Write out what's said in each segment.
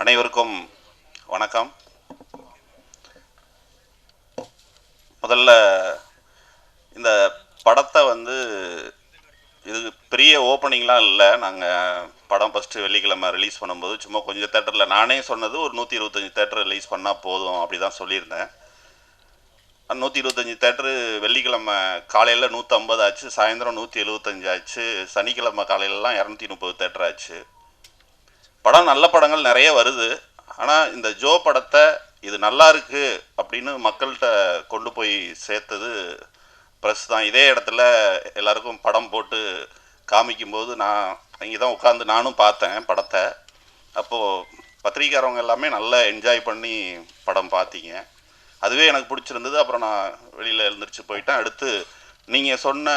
அனைவருக்கும் வணக்கம். முதல்ல இந்த படத்தை இது பெரிய ஓப்பனிங்லாம் இல்லை. நாங்கள் படம் ஃபஸ்ட்டு வெள்ளிக்கிழமை ரிலீஸ் பண்ணும்போது சும்மா கொஞ்சம் தேட்டரில் நானே சொன்னது ஒரு 125 தேட்டர் ரிலீஸ் பண்ணால் போதும் அப்படி தான் சொல்லியிருந்தேன். 125 தேட்டரு வெள்ளிக்கிழமை காலையில் 150 ஆச்சு, சாயந்தரம் 175 ஆச்சு, சனிக்கிழமை காலையிலலாம் 230 தேட்டர் ஆச்சு. படம் நல்ல படங்கள் நிறைய வருது. ஆனால் இந்த ஜோ படத்தை இது நல்லா இருக்கு அப்படின்னு மக்கள்கிட்ட கொண்டு போய் சேர்த்தது ப்ரெஸ் தான். இதே இடத்துல எல்லாருக்கும் படம் போட்டு காமிக்கும்போது நான் இங்கே தான் உட்காந்து நானும் பார்த்தேன் படத்தை. அப்போது பத்திரிக்கையாரவங்க எல்லாமே நல்லா என்ஜாய் பண்ணி படம் பார்த்தீங்க. அதுவே எனக்கு பிடிச்சிருந்தது. அப்புறம் நான் வெளியில் எழுந்திரிச்சு போயிட்டேன். அடுத்து நீங்கள் சொன்ன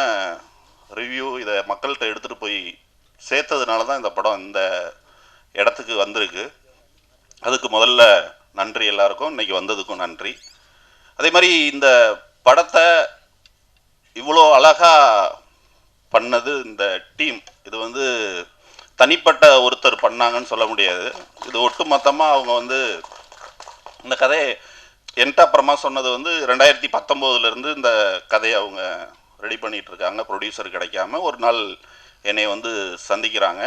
ரிவ்யூ இதை மக்கள்கிட்ட எடுத்துகிட்டு போய் சேர்த்ததுனால தான் இந்த படம் இந்த இடத்துக்கு வந்திருக்கு. அதுக்கு முதல்ல நன்றி எல்லாருக்கும், இன்றைக்கி வந்ததுக்கும் நன்றி. அதே மாதிரி இந்த படத்தை இவ்வளோ அழகாக பண்ணது இந்த டீம். இது தனிப்பட்ட ஒருத்தர் பண்ணாங்கன்னு சொல்ல முடியாது. இது ஒட்டுமொத்தமாக அவங்க இந்த கதையை என்கிட்ட அப்புறமா சொன்னது 2019 இந்த கதையை அவங்க ரெடி பண்ணிகிட்ருக்காங்க. ப்ரொடியூசர் கிடைக்காம ஒரு நாள் என்னை சந்திக்கிறாங்க.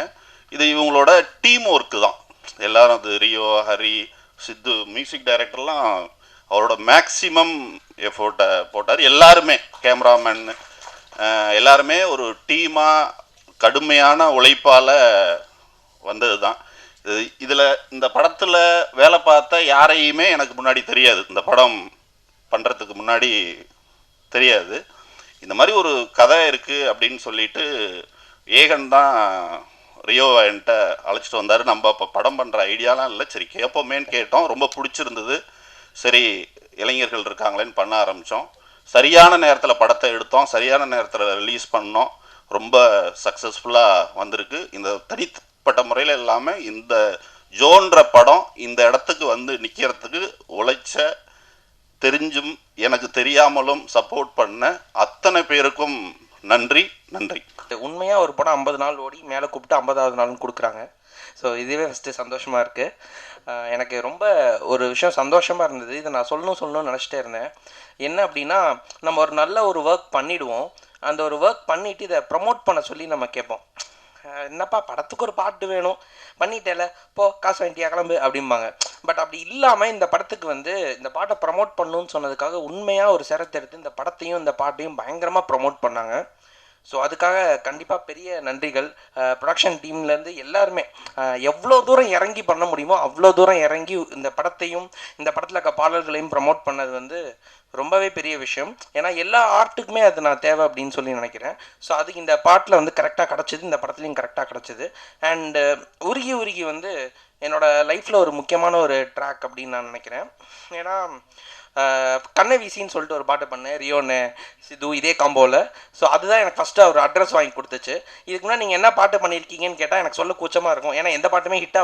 இது இவங்களோட டீம் ஒர்க்கு தான். எல்லாரும் அது ரியோ, ஹரி, சித்து, மியூசிக் டைரக்டர்லாம் அவரோட மேக்ஸிமம் எஃபோர்ட்டை போட்டார். எல்லாருமே கேமராமேன் எல்லாருமே ஒரு டீமாக கடுமையான உழைப்பால் வந்தது தான். இதில் இந்த படத்தில் வேலை பார்த்த யாரையுமே எனக்கு முன்னாடி தெரியாது. இந்த படம் பண்ணுறதுக்கு முன்னாடி தெரியாது. இந்த மாதிரி ஒரு கதை இருக்குது அப்படின்னு சொல்லிட்டு ஏகன் தான் ரியோவை என்கிட்ட அழைச்சிட்டு வந்தார். நம்ம இப்போ படம் பண்ணுற ஐடியாலாம் இல்லை, சரி கேட்போமேன்னு கேட்டோம். ரொம்ப பிடிச்சிருந்தது. சரி இளைஞர்கள் இருக்காங்களேன்னு பண்ண ஆரம்பித்தோம். சரியான நேரத்தில் படத்தை எடுத்தோம், சரியான நேரத்தில் ரிலீஸ் பண்ணோம். ரொம்ப சக்ஸஸ்ஃபுல்லாக வந்திருக்கு. இந்த தனிப்பட்ட முறையில் இல்லாமல் இந்த ஜோன்ற படம் இந்த இடத்துக்கு நிற்கிறதுக்கு உழைச்ச, தெரிஞ்சும் எனக்கு தெரியாமலும் சப்போர்ட் பண்ண அத்தனை பேருக்கும் நன்றி. உண்மையாக ஒரு படம் 50 நாள் ஓடி மேலே கூப்பிட்டு 50வது நாள்னு கொடுக்குறாங்க. ஸோ இதுவே ஃபஸ்ட்டு சந்தோஷமாக இருக்குது. எனக்கு ரொம்ப ஒரு விஷயம் சந்தோஷமாக இருந்தது. இதை நான் சொல்லணும்னு நினச்சிட்டே இருந்தேன். என்ன அப்படின்னா, நம்ம ஒரு நல்ல ஒரு ஒர்க் பண்ணிவிடுவோம். அந்த ஒரு ஒர்க் பண்ணிவிட்டு இதை ப்ரமோட் பண்ண சொல்லி நம்ம கேட்போம். என்னப்பா படத்துக்கு ஒரு பாட்டு வேணும், பண்ணிட்டேல போ காசு வாங்கிட்டியா கிளம்பு அப்படிம்பாங்க. பட் அப்படி இல்லாமல் இந்த படத்துக்கு இந்த பாட்டை ப்ரமோட் பண்ணணுன்னு சொன்னதுக்காக உண்மையாக ஒரு சிரத்தை எடுத்து இந்த படத்தையும் இந்த பாட்டையும் பயங்கரமாக ப்ரமோட் பண்ணாங்க. ஸோ அதுக்காக கண்டிப்பாக பெரிய நன்றிகள். ப்ரொடக்ஷன் டீம்லேருந்து எல்லாருமே எவ்வளோ தூரம் இறங்கி பண்ண முடியுமோ அவ்வளோ தூரம் இறங்கி இந்த படத்தையும் இந்த படத்தில் இருக்க பாடல்களையும் ப்ரமோட் பண்ணது ரொம்பவே பெரிய விஷயம். ஏன்னா எல்லா ஆர்ட்டுக்குமே அது நான் தேவை அப்படின்னு சொல்லி நினைக்கிறேன். ஸோ அதுக்கு இந்த பாட்டில் கரெக்டாக கிடச்சிது, இந்த படத்துலையும் கரெக்டாக கிடச்சிது. அண்டு உருகி என்னோடய லைஃப்பில் ஒரு முக்கியமான ஒரு ட்ராக் அப்படின்னு நான் நினைக்கிறேன். ஏன்னா கண்ணை வீசின்னு சொல்லிட்டு ஒரு பாட்டு பண்ணேன், ரியோன்னு சிது இதே காம்போவில். ஸோ அதுதான் எனக்கு ஃபஸ்ட்டு அவர் அட்ரஸ் வாங்கி கொடுத்துச்சு. இதுக்கு முன்னாடி நீங்கள் என்ன பாட்டு பண்ணியிருக்கீங்கன்னு கேட்டால் எனக்கு சொல்ல கூச்சமாக இருக்கும். ஏன்னா எந்த பாட்டுமே ஹிட்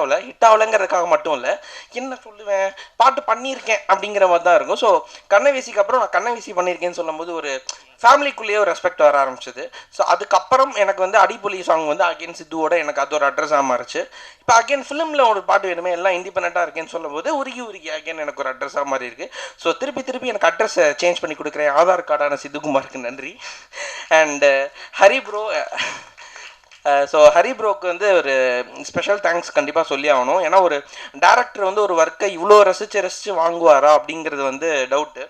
ஆகலைங்கிறதுக்காக மட்டும் இல்லை, என்ன சொல்லுவேன் பாட்டு பண்ணியிருக்கேன் அப்படிங்கிற மாதிரி தான் இருக்கும். ஸோ கண்ணை வீசிக்கு அப்புறம் நான் கண்ணை வீசி பண்ணியிருக்கேன்னு சொல்லும்போது ஒரு ஃபேமிலிக்குள்ளேயே ஒரு ரெஸ்பெக்ட் வர ஆரம்பிச்சிது. ஸோ அதுக்கப்புறம் எனக்கு அடிப்பொலி சாங் அகைன் சித்துவோட எனக்கு அது ஒரு அட்ரஸாக மாறிச்சு. இப்போ அகைன் ஃபிலிமில் ஒரு பாட்டு வேணுமே, எல்லாம் இண்டிபெண்ட்டாக இருக்கேன்னு சொல்லும்போது உருகி அகைன் எனக்கு ஒரு அட்ரஸாக மாறி இருக்குது. ஸோ திருப்பி எனக்கு அட்ரஸை சேஞ்ச் பண்ணி கொடுக்குறேன் ஆதார் கார்டான சித்துகுமாருக்கு நன்றி. And Hari bro, so Hari ப்ரோக்கு ஒரு ஸ்பெஷல் தேங்க்ஸ் கண்டிப்பாக சொல்லி ஆகணும். ஏன்னா ஒரு டேரக்டர் ஒரு ஒர்க்கை இவ்வளோ ரசித்து வாங்குவாரா அப்படிங்கிறது டவுட்டு.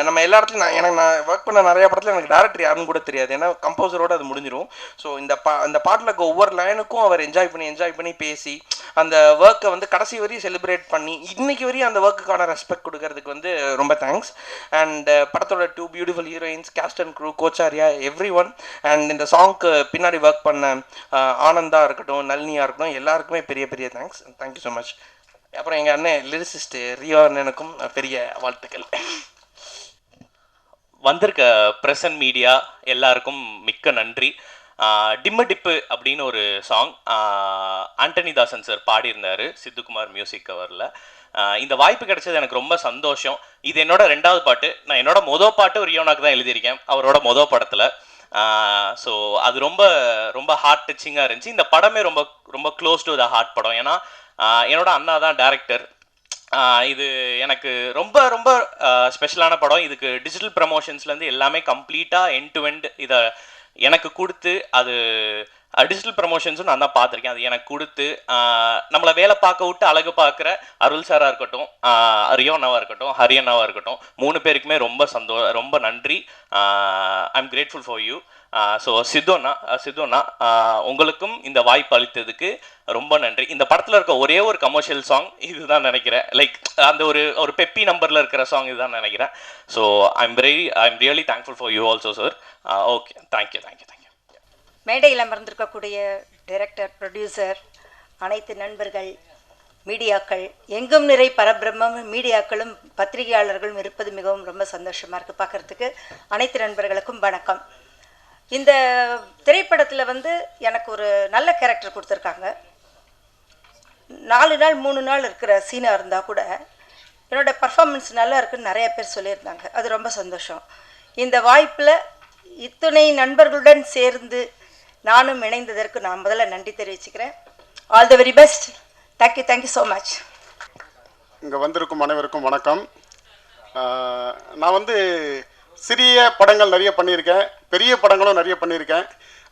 நம்ம எல்லா இடத்துலையும் நான் ஒர்க் பண்ண நிறைய படத்தில் எனக்கு டேரக்டர் யாருன்னு கூட தெரியாது. ஏன்னா கம்போசரோடு அது முடிஞ்சிடும். ஸோ இந்த பாட்டில் இருக்க ஒவ்வொரு லைனுக்கும் அவர் என்ஜாய் பண்ணி பேசி அந்த ஒர்க்கை கடைசி வரையும் செலிப்ரேட் பண்ணி இன்றைக்கி வரையும் அந்த ஒர்க்குக்கான ரெஸ்பெக்ட் கொடுக்கறதுக்கு ரொம்ப தேங்க்ஸ். அண்ட் படத்தோட 2 beautiful heroines, cast and crew, கோச்சாரியா, எவ்ரி ஒன். அண்ட் இந்த சாங்க்கு பின்னாடி ஒர்க் பண்ண ஆனந்தா இருக்கட்டும், நளினியாக இருக்கட்டும், எல்லாருக்குமே பெரிய தேங்க்ஸ். Thank you so much. அப்புறம் எங்கள் அண்ணன் லிரிசிஸ்ட்டு ரியோ அண்ணனுக்கும் பெரிய வாழ்த்துக்கள். வந்திருக்க ப்ரெஸ் அண்ட் மீடியா எல்லாருக்கும் மிக்க நன்றி. டிப்பு அப்படின்னு ஒரு சாங் ஆண்டனி தாசன் சார் பாடியிருந்தார், சித்துக்குமார் மியூசிக் கவரில். இந்த வாய்ப்பு கிடைச்சது எனக்கு ரொம்ப சந்தோஷம். இது என்னோட 2வது பாட்டு. நான் என்னோட மொதல் பாட்டு ரியோனாக்கு தான் எழுதியிருக்கேன், அவரோட மொதல் படத்தில். ஸோ அது ரொம்ப ரொம்ப ஹார்ட் டச்சிங்காக இருந்துச்சு. இந்த படமே ரொம்ப ரொம்ப க்ளோஸ் டு த ஹார்ட் படம். ஏன்னா என்னோட அண்ணா தான் டேரக்டர். இது எனக்கு ரொம்ப ரொம்ப ஸ்பெஷலான படம். இதுக்கு டிஜிட்டல் ப்ரமோஷன்ஸ்லேருந்து எல்லாமே கம்ப்ளீட்டாக எண்ட் டு எண்ட் இதை எனக்கு கொடுத்து, அது டிஜிட்டல் ப்ரமோஷன்ஸும் நான் தான் பார்த்துருக்கேன். அது எனக்கு கொடுத்து நம்மளை வேலை பார்க்க விட்டு அழகு பார்க்குற அருள் சாராக இருக்கட்டும், ரியோ அண்ணாவாக இருக்கட்டும், ஹரி அண்ணாவாக இருக்கட்டும், 3 பேருக்குமே ரொம்ப நன்றி. I am grateful for you. So Sidhu அண்ணா உங்களுக்கும் இந்த வாய்ப்பு அளித்ததுக்கு ரொம்ப நன்றி. இந்த படத்தில் இருக்க ஒரே ஒரு கமர்ஷியல் சாங் இதுதான் நினைக்கிறேன். லைக் அந்த ஒரு பெப்பி நம்பரில் இருக்கிற சாங் இதுதான் நினைக்கிறேன். So I am really thankful for you also sir. Okay, thank you. மேடையில் அமர்ந்திருக்கக்கூடிய டைரக்டர், ப்ரொடியூசர், அனைத்து நண்பர்கள், மீடியாக்கள், எங்கும் நிறை பரபிரம்மம் மீடியாக்களும் பத்திரிகையாளர்களும் இருப்பது மிகவும் ரொம்ப சந்தோஷமாக இருக்குது பார்க்குறதுக்கு. அனைத்து நண்பர்களுக்கும் வணக்கம். இந்த திரைப்படத்தில் எனக்கு ஒரு நல்ல கேரக்டர் கொடுத்துருக்காங்க. 4 நாள் 3 நாள் இருக்கிற சீனாக இருந்தால் கூட என்னோடய பர்ஃபார்மன்ஸ் நல்லா இருக்குன்னு நிறைய பேர் சொல்லியிருந்தாங்க. அது ரொம்ப சந்தோஷம். இந்த வாய்ப்பில் இத்துணை நண்பர்களுடன் சேர்ந்து நானும் இணைந்ததற்கு நான் முதல்ல நன்றி தெரிவிச்சுக்கிறேன். All the very best. Thank you so much. இங்கே வந்திருக்கும் அனைவருக்கும் வணக்கம். நான் சிறிய படங்கள் நிறைய பண்ணியிருக்கேன், பெரிய படங்களும் நிறைய பண்ணியிருக்கேன்.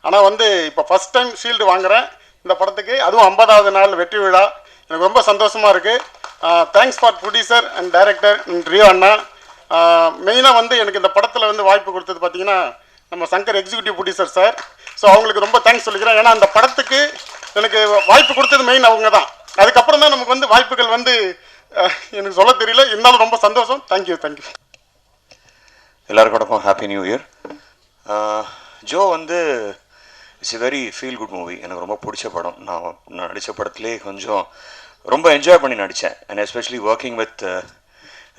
ஆனால் இப்போ ஃபஸ்ட் டைம் ஷீல்டு வாங்குகிறேன் இந்த படத்துக்கு, அதுவும் 50வது நாள் வெற்றி விழா. எனக்கு ரொம்ப சந்தோஷமாக இருக்குது. Thanks for producer and director Rio அண்ணா. மெயினாக எனக்கு இந்த படத்தில் வாய்ப்பு கொடுத்தது பார்த்திங்கன்னா நம்ம Shankar executive producer sir. So அவங்களுக்கு ரொம்ப தேங்க்ஸ் சொல்லிக்கிறேன். ஏன்னா அந்த படத்துக்கு எனக்கு வாய்ப்பு கொடுத்தது மெயின் அவங்க தான். அதுக்கப்புறம் தான் நமக்கு வாய்ப்புகள் எனக்கு சொல்ல தெரியல, இருந்தாலும் ரொம்ப சந்தோஷம். தேங்க்யூ. எல்லாருக்கும் வணக்கம். Happy new year. Joe it's a very feel good movie. எனக்கு ரொம்ப பிடிச்ச படம். நான் நடித்த படத்துலேயே கொஞ்சம் ரொம்ப என்ஜாய் பண்ணி நடித்தேன். And especially working with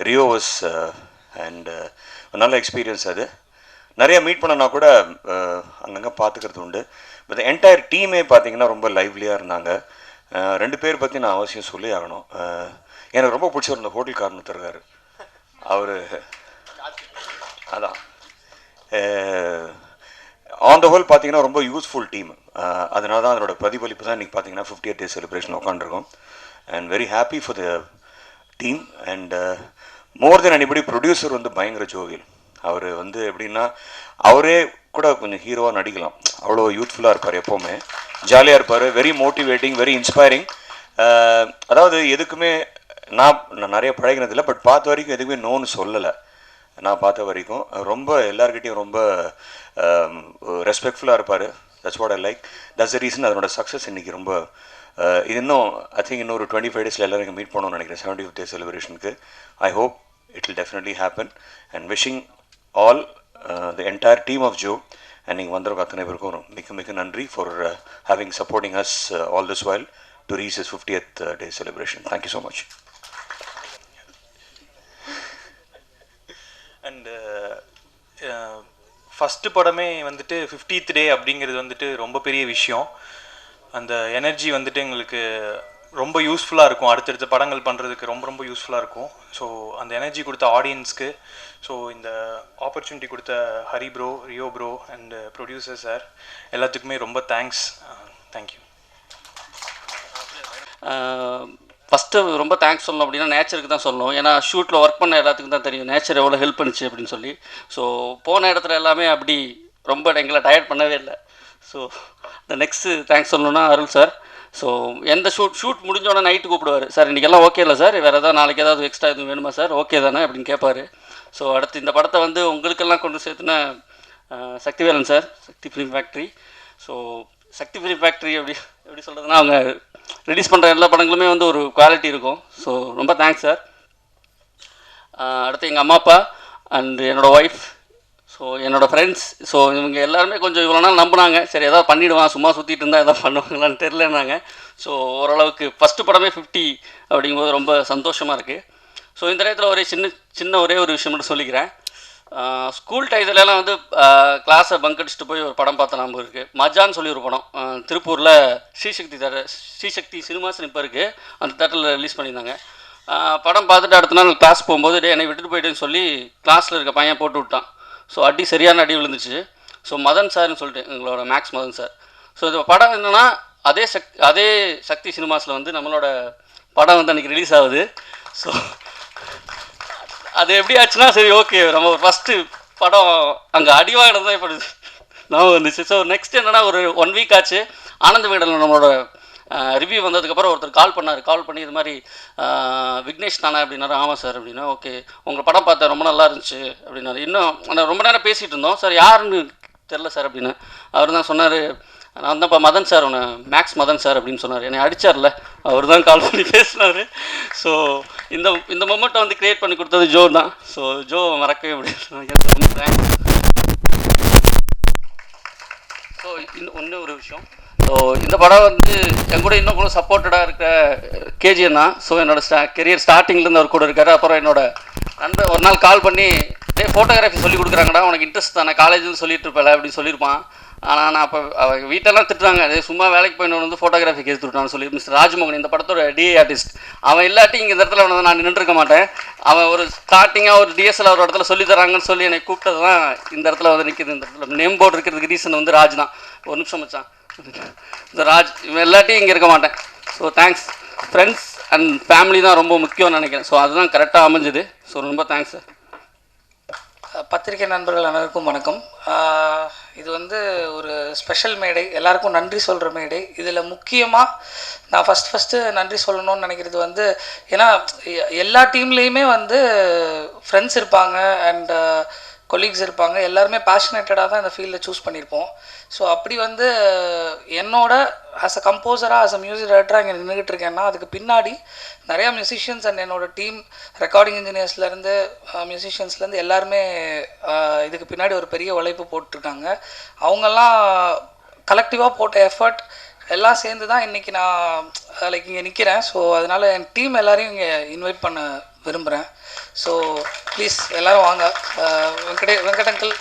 Rio was and நல்ல எக்ஸ்பீரியன்ஸ். அது நிறைய மீட் பண்ணனா கூட அங்கங்கே பார்த்துக்கிறது உண்டு. பட் என்டையர் டீமே பார்த்தீங்கன்னா ரொம்ப லைவ்லியாக இருந்தாங்க. 2 பேர் பற்றி நான் அவசியம் சொல்லி ஆகணும். எனக்கு ரொம்ப பிடிச்சவர் இந்த ஹோட்டல் காரணம் இருக்கார். அவர் அதான் ஆன் த ஹோல் பார்த்தீங்கன்னா ரொம்ப யூஸ்ஃபுல் டீம். அதனால தான் அதனோட பிரதிபலிப்பு தான் இன்றைக்கி பார்த்தீங்கன்னா 50th டே செலிப்ரேஷன் உட்காந்துருக்கோம். And very happy for the team. And more then anybody producer பயங்கர ஜோவியல். அவர் எப்படின்னா அவரே கூட கொஞ்சம் ஹீரோவாக நடிக்கலாம். அவ்வளோ யூத்ஃபுல்லாக இருப்பார், எப்போவுமே ஜாலியாக இருப்பார், வெரி மோட்டிவேட்டிங், வெரி இன்ஸ்பைரிங். அதாவது எதுக்குமே நான் நிறைய பழகினதில்லை, பட் பார்த்த வரைக்கும் எதுக்குமே நோன்னு சொல்லலை. நான் பார்த்த வரைக்கும் ரொம்ப எல்லாருக்கிட்டையும் ரொம்ப ரெஸ்பெக்ட்ஃபுல்லாக இருப்பார். That's what I like. That's the reason அதனோட சக்ஸஸ் இன்றைக்கி ரொம்ப இது இன்னும் ஐ திங்க் இன்னொரு 25 டேஸில் எல்லோரும் மீட் பண்ணணும்னு நினைக்கிறேன் 75th டே செலிப்ரேஷனுக்கு. I hope it will definitely happen and wishing all the entire team of Joe and நீங்கள் வந்திருக்க அத்தனை பேருக்கும் மிக்க நன்றி for having supporting us all this while to reach his 50th day celebration. Thank you so much. And first படமே 50th டே அப்படிங்கிறது ரொம்ப பெரிய விஷயம். அந்த எனர்ஜி எங்களுக்கு ரொம்ப யூஸ்ஃபுல்லாக இருக்கும். அடுத்தடுத்த படங்கள் பண்ணுறதுக்கு ரொம்ப யூஸ்ஃபுல்லாக இருக்கும். ஸோ அந்த எனர்ஜி கொடுத்த ஆடியன்ஸ்க்கு, ஸோ இந்த ஆப்பர்ச்சுனிட்டி கொடுத்த Hari bro, Rio bro and producer sir எல்லாத்துக்குமே ரொம்ப தேங்க்ஸ். தேங்க்யூ. ஃபஸ்ட்டு ரொம்ப தேங்க்ஸ் சொல்லணும் அப்படின்னா நேச்சருக்கு தான் சொல்லணும். ஏன்னா ஷூட்டில் ஒர்க் பண்ண எல்லாத்துக்கும் தான் தெரியும் நேச்சர் எவ்வளோ ஹெல்ப் பண்ணிச்சு அப்படின்னு சொல்லி. ஸோ போன இடத்துல எல்லாமே அப்படி ரொம்ப எங்களை டயர்ட் பண்ணவே இல்லை. ஸோ இந்த நெக்ஸ்ட்டு தேங்க்ஸ் சொல்லணுன்னா அருள் சார். ஸோ எந்த ஷூட் முடிஞ்சோடனே நைட்டு கூப்பிடுவார். சார் இன்றைக்கெல்லாம் ஓகே இல்லை சார், வேறு ஏதாவது நாளைக்கு ஏதாவது எக்ஸ்ட்ரா எதுவும் வேணுமா சார், ஓகே தானே அப்படின்னு கேட்பார். ஸோ அடுத்து இந்த படத்தை உங்களுக்கெல்லாம் கொண்டு சேர்த்துன சக்திவேலன் சார், சக்தி ஃபிலிம் ஃபேக்ட்ரி. ஸோ சக்தி ஃபிலிம் ஃபேக்ட்ரி எப்படி சொல்கிறதுனா அவங்க ரிலீஸ் பண்ணுற எல்லா படங்களுமே ஒரு குவாலிட்டி இருக்கும். ஸோ ரொம்ப தேங்க்ஸ் சார். அடுத்து எங்கள் அம்மா அப்பா அண்ட் என்னோடய ஒய்ஃப், ஸோ என்னோடய ஃப்ரெண்ட்ஸ். ஸோ இவங்க எல்லாருமே கொஞ்சம் இவ்வளோ நாள் நம்பினாங்க, சரி எதாவது பண்ணிவிடுவான், சும்மா சுற்றிட்டு இருந்தால் எதாவது பண்ணுவாங்களான்னு தெரிலனாங்க. ஸோ ஓரளவுக்கு ஃபஸ்ட்டு படமே 50 அப்படிங்கும்போது ரொம்ப சந்தோஷமாக இருக்குது. ஸோ இந்த நேரத்தில் சின்ன ஒரே ஒரு விஷயம் மட்டும் சொல்லிக்கிறேன். ஸ்கூல் டைத்துலலாம் கிளாஸை பங்க் அடிச்சுட்டு போய் ஒரு படம் பார்த்த ஞாபகம் இருக்குது. மஜான்னு சொல்லி ஒரு படம் திருப்பூரில் ஸ்ரீசக்தி சினிமாஸ் இப்போ இருக்குது, அந்த தேட்டரில் ரிலீஸ் பண்ணியிருந்தாங்க. படம் பார்த்துட்டு அடுத்த நாள் கிளாஸ் போகும்போது என்னை விட்டுட்டு போயிட்டேன்னு சொல்லி கிளாஸில் இருக்க பையன் போட்டு விட்டான். ஸோ சரியான அடி விழுந்துச்சு. ஸோ மதன் சார்னு சொல்லிட்டு எங்களோட மேக்ஸ் மதன் சார். ஸோ இந்த படம் என்னென்னா அதே சக்தி சினிமாஸில் நம்மளோட படம் வந்து அன்றைக்கி ரிலீஸ் ஆகுது. ஸோ அது எப்படி ஆச்சுன்னா, சரி ஓகே நம்ம ஃபஸ்ட்டு படம் அங்கே அடி வாங்கினது தான் இப்போ நான் வந்துச்சு. ஸோ நெக்ஸ்ட் என்னென்னா, ஒரு 1 வீக் ஆச்சு. ஆனந்த விகடனில் நம்மளோட ரிவ்யூ வந்ததுக்கப்புறம் ஒருத்தர் கால் பண்ணி இது மாதிரி விக்னேஷ் தானே அப்படின்னாரு. ஆமாம் சார் அப்படின்னா. ஓகே உங்கள் படம் பார்த்தேன், ரொம்ப நல்லா இருந்துச்சு அப்படின்னாரு. இன்னும் ரொம்ப நேரம் பேசிகிட்டு இருந்தோம். சார் யாருன்னு தெரில சார் அப்படின்னு. அவர் தான் சொன்னார், நான் தான் இப்போ மதன் சார், ஒன்று மேக்ஸ் மதன் சார் அப்படின்னு சொன்னார். என்னை அடித்தார்ல, அவர் தான் கால் பண்ணி பேசினார். ஸோ இந்த மொமெண்ட்டை வந்து க்ரியேட் பண்ணி கொடுத்தது ஜோ தான். ஸோ ஜோ மறக்கவே முடியாது. ரொம்ப தேங்க்ஸ். ஸோ இன்னும் ஒரு விஷயம், ஸோ இந்த படம் வந்து என் கூட இன்னும் கூட சப்போர்ட்டடாக இருக்க கேஜிஎன் தான். ஸோ என்னோடய கெரியர் ஸ்டார்டிங்லேருந்து அவர் கூட இருக்கார். அப்புறம் என்னோட நண்பர் ஒரு நாள் கால் பண்ணி, ஃபோட்டோகிராஃபி சொல்லி கொடுக்குறாங்கடா, உனக்கு இன்ட்ரெஸ்ட் தானே, காலேஜ்னு சொல்லிட்டு இருப்பேன் அப்படின்னு சொல்லியிருப்பான். ஆனால் நான் அப்போ அவங்க வீட்டெல்லாம் திட்டுறாங்க, அதே சும்மா வேலைக்கு போயின்னு வந்து ஃபோட்டோகிராஃபிக்கு எடுத்து விட்டான்னு சொல்லி. மிஸ்டர் ராஜ்மோகன் இந்த படத்தோட டிஏ ஆர்டிஸ்ட், அவன் இல்லாட்டி இங்கே இந்த இடத்துல வந்து நான் நின்றுருக்க மாட்டேன். அவன் ஒரு ஸ்டார்டிங்காக ஒரு டிஎஸ்எல் ஒரு இடத்துல சொல்லி தராங்கன்னு சொல்லி என்னை கூப்பிட்டது தான் இந்த இடத்துல வந்து நிற்கிது. இந்த இடத்துல நேம் போர்டு இருக்கிறதுக்கு ரீசன் வந்து ராஜ் தான். ஒரு நிமிஷம் மச்சான், இந்த ராஜ் இவன் இல்லாட்டி இங்கே இருக்க மாட்டேன். So thanks. Friends and family தான் ரொம்ப முக்கியம்னு நினைக்கிறேன். ஸோ அதுதான் கரெக்டாக அமைஞ்சுது. ஸோ ரொம்ப தேங்க்ஸ் சார். பத்திரிகை நண்பர்கள் அனைவருக்கும் வணக்கம். இது வந்து ஒரு ஸ்பெஷல் மேடை, எல்லாருக்கும் நன்றி சொல்கிற மேடை. இதில் முக்கியமாக நான் ஃபஸ்ட்டு நன்றி சொல்லணும்னு நினைக்கிறது வந்து, ஏன்னா எல்லா டீம்லேயுமே வந்து ஃப்ரெண்ட்ஸ் இருப்பாங்க அண்ட் கொலீக்ஸ் இருப்பாங்க. எல்லாருமே பேஷனேட்டடாக தான் இந்த ஃபீல்டில் சூஸ் பண்ணியிருப்போம். ஸோ அப்படி வந்து என்னோட ஆஸ் அ கம்போசராக, ஆஸ் அ மியூசிக் டைரக்டராக இங்கே நின்றுக்கிட்டு இருக்கேன்னா, அதுக்கு பின்னாடி நிறையா மியூசிஷியன்ஸ் அண்ட் என்னோடய டீம், ரெக்கார்டிங் இன்ஜினியர்ஸ்லேருந்து மியூசிஷியன்ஸ்லேருந்து எல்லாருமே இதுக்கு பின்னாடி ஒரு பெரிய உழைப்பு போட்டிருக்காங்க. அவங்கெல்லாம் கலெக்டிவாக போட்ட எஃபர்ட் எல்லாம் சேர்ந்து தான் இன்றைக்கி நான் லைக் இங்கே நிற்கிறேன். ஸோ அதனால் என் டீம் எல்லோரையும் இங்கே இன்வைட் பண்ண விரும்புகிறேன். ஸோ ப்ளீஸ் எல்லோரும் வாங்க. வெங்கட் அங்கிள்,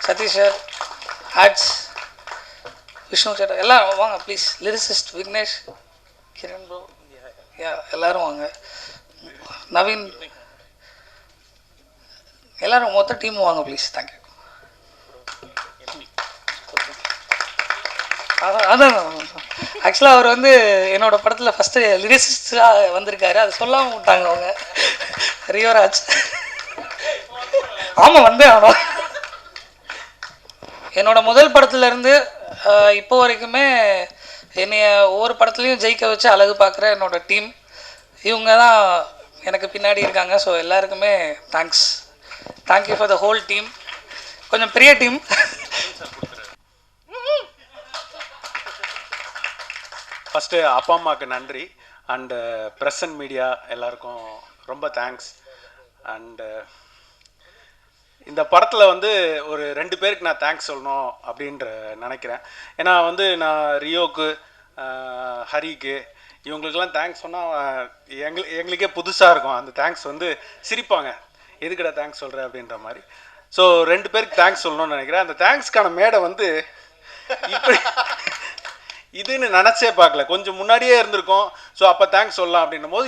சதீஷ் சார், ஆட்ஸ், விஷ்ணு சார் எல்லாம் வாங்க please. Lyricist Vignesh, Kiran bro, எல்லோரும் வாங்க. நவீன், எல்லோரும் மொத்த டீமும் வாங்க ப்ளீஸ். தேங்க்யூ. அதான் ஆக்சுவலாக அவர் வந்து என்னோடய படத்தில் ஃபஸ்ட்டு லிரிசிஸ்டாக வந்திருக்காரு. அதை சொல்லாமல் விட்டாங்க அவங்க, ரியோராஜ். ஆமாம் வந்து ஆமாம், என்னோடய முதல் படத்துலேருந்து இப்போ வரைக்குமே என்னைய ஒவ்வொரு படத்துலையும் ஜெயிக்க வச்சு அழகு பார்க்குற என்னோடய டீம் இவங்க தான் எனக்கு பின்னாடி இருக்காங்க. ஸோ எல்லாருக்குமே thanks. Thank you for the whole team. கொஞ்சம் பெரிய டீம். ஃபஸ்ட்டு அப்பா அம்மாவுக்கு நன்றி அண்டு ப்ரெஸ் அண்ட் மீடியா எல்லாருக்கும் ரொம்ப தேங்க்ஸ். அண்டு இந்த படத்தில் வந்து ஒரு 2 பேருக்கு நான் தேங்க்ஸ் சொல்லணும் அப்படின்ற நினைக்கிறேன். ஏன்னா வந்து நான் ரியோக்கு, ஹரிக்கு, இவங்களுக்கெல்லாம் தேங்க்ஸ் சொன்னால் எங்களுக்கே புதுசாக இருக்கும். அந்த தேங்க்ஸ் வந்து சிரிப்பாங்க, எதுக்கடா தேங்க்ஸ் சொல்கிறேன் அப்படின்ற மாதிரி. ஸோ 2 பேருக்கு தேங்க்ஸ் சொல்லணும்னு நினைக்கிறேன். அந்த தேங்க்ஸ்க்கான மேடை வந்து இப்படி இதுன்னு நினச்சே பார்க்கல, கொஞ்சம் முன்னாடியே இருந்திருக்கோம். ஸோ அப்போ தேங்க்ஸ் சொல்லலாம் அப்படின்னும் போது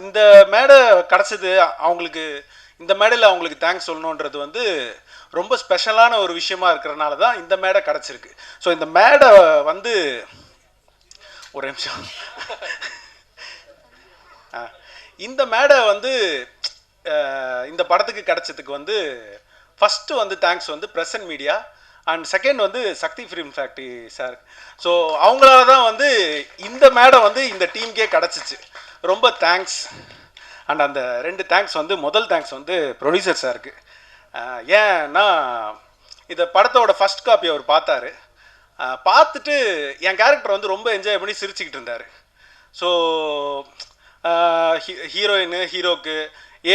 இந்த மேடை கிடச்சிது அவங்களுக்கு. இந்த மேடையில் அவங்களுக்கு தேங்க்ஸ் சொல்லணுன்றது வந்து ரொம்ப ஸ்பெஷலான ஒரு விஷயமா இருக்கிறனால தான் இந்த மேடை கிடச்சிருக்கு. ஸோ இந்த மேடை வந்து ஒரு நிமிஷம், இந்த மேடை வந்து இந்த படத்துக்கு கிடச்சதுக்கு வந்து ஃபஸ்ட்டு வந்து தேங்க்ஸ் வந்து press and media and second வந்து சக்தி ஃபிலிம் ஃபேக்ட்ரி சார். ஸோ அவங்களால தான் வந்து இந்த மேடை வந்து இந்த டீமுக்கே கிடச்சிச்சு. ரொம்ப தேங்க்ஸ். அண்ட் அந்த 2 தேங்க்ஸ் வந்து முதல் தேங்க்ஸ் வந்து ப்ரொடியூசர் சாருக்கு. ஏன்னா இந்த படத்தோட ஃபஸ்ட் காப்பி அவர் பார்த்தாரு. பார்த்துட்டு என் கேரக்டர் வந்து ரொம்ப என்ஜாய் பண்ணி சிரிச்சுக்கிட்டு இருந்தார். ஸோ ஹீரோயின், ஹீரோக்கு,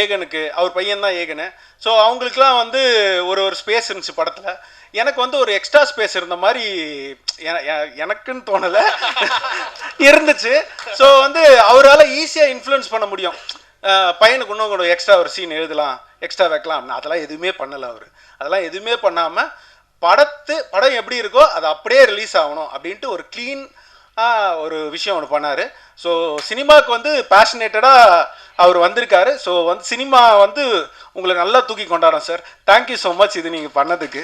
ஏகனுக்கு, அவர் பையன்தான் ஏகனு. ஸோ அவங்களுக்குலாம் வந்து ஒரு ஸ்பேஸ் இருந்துச்சு படத்தில். எனக்கு வந்து ஒரு எக்ஸ்ட்ரா ஸ்பேஸ் இருந்த மாதிரி எனக்குன்னு தோணலை, இருந்துச்சு. ஸோ வந்து அவரால் ஈஸியாக இன்ஃப்ளூயன்ஸ் பண்ண முடியும். பையனுக்கு இன்னும் கூட எக்ஸ்ட்ரா ஒரு சீன் எழுதலாம், எக்ஸ்ட்ரா வைக்கலாம். அதெல்லாம் எதுவுமே பண்ணலை அவர். அதெல்லாம் எதுவுமே பண்ணாமல் படம் எப்படி இருக்கோ அது அப்படியே ரிலீஸ் ஆகணும் அப்படின்ட்டு ஒரு க்ளீன் ஒரு விஷயம் ஒன்று பண்ணார். ஸோ சினிமாவுக்கு வந்து பேஷனேட்டடாக அவர் வந்திருக்காரு. ஸோ வந்து சினிமா வந்து உங்களை நல்லா தூக்கி கொண்டாடுறோம் சார். தேங்க்யூ ஸோ மச் இது நீங்கள் பண்ணதுக்கு.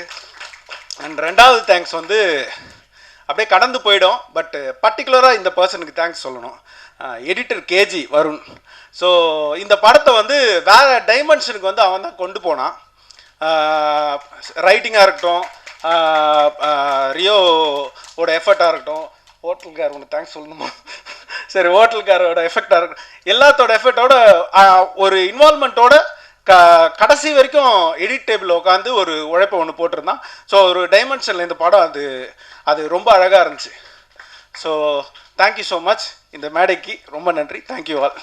அண்ட் 2வது தேங்க்ஸ் வந்து அப்படியே கடந்து போயிடும், பட் பர்டிகுலராக இந்த பர்சனுக்கு தேங்க்ஸ் சொல்லணும். Editor KG Varun. ஸோ இந்த படத்தை வந்து வேறு டைமென்ஷனுக்கு வந்து அவன் தான் கொண்டு போனான். ரைட்டிங்காக இருக்கட்டும், ரியோவோட எஃபர்ட்டாக இருக்கட்டும், ஹோட்டல்கார் ஒன்று தேங்க்ஸ் சொல்லணுமா, சரி ஹோட்டல்காரோட எஃபெக்டாக இருக்கட்டும், எல்லாத்தோட எஃபெக்டோட ஒரு இன்வால்மெண்ட்டோட கடைசி வரைக்கும் எடிட் டேபிள் உட்காந்து ஒரு உழைப்பை ஒன்று போட்டிருந்தான். ஸோ ஒரு டைமென்ஷனில் இந்த படம் அது ரொம்ப அழகாக இருந்துச்சு. So thank you so much. இந்த மேடைக்கு ரொம்ப நன்றி. Thank you all.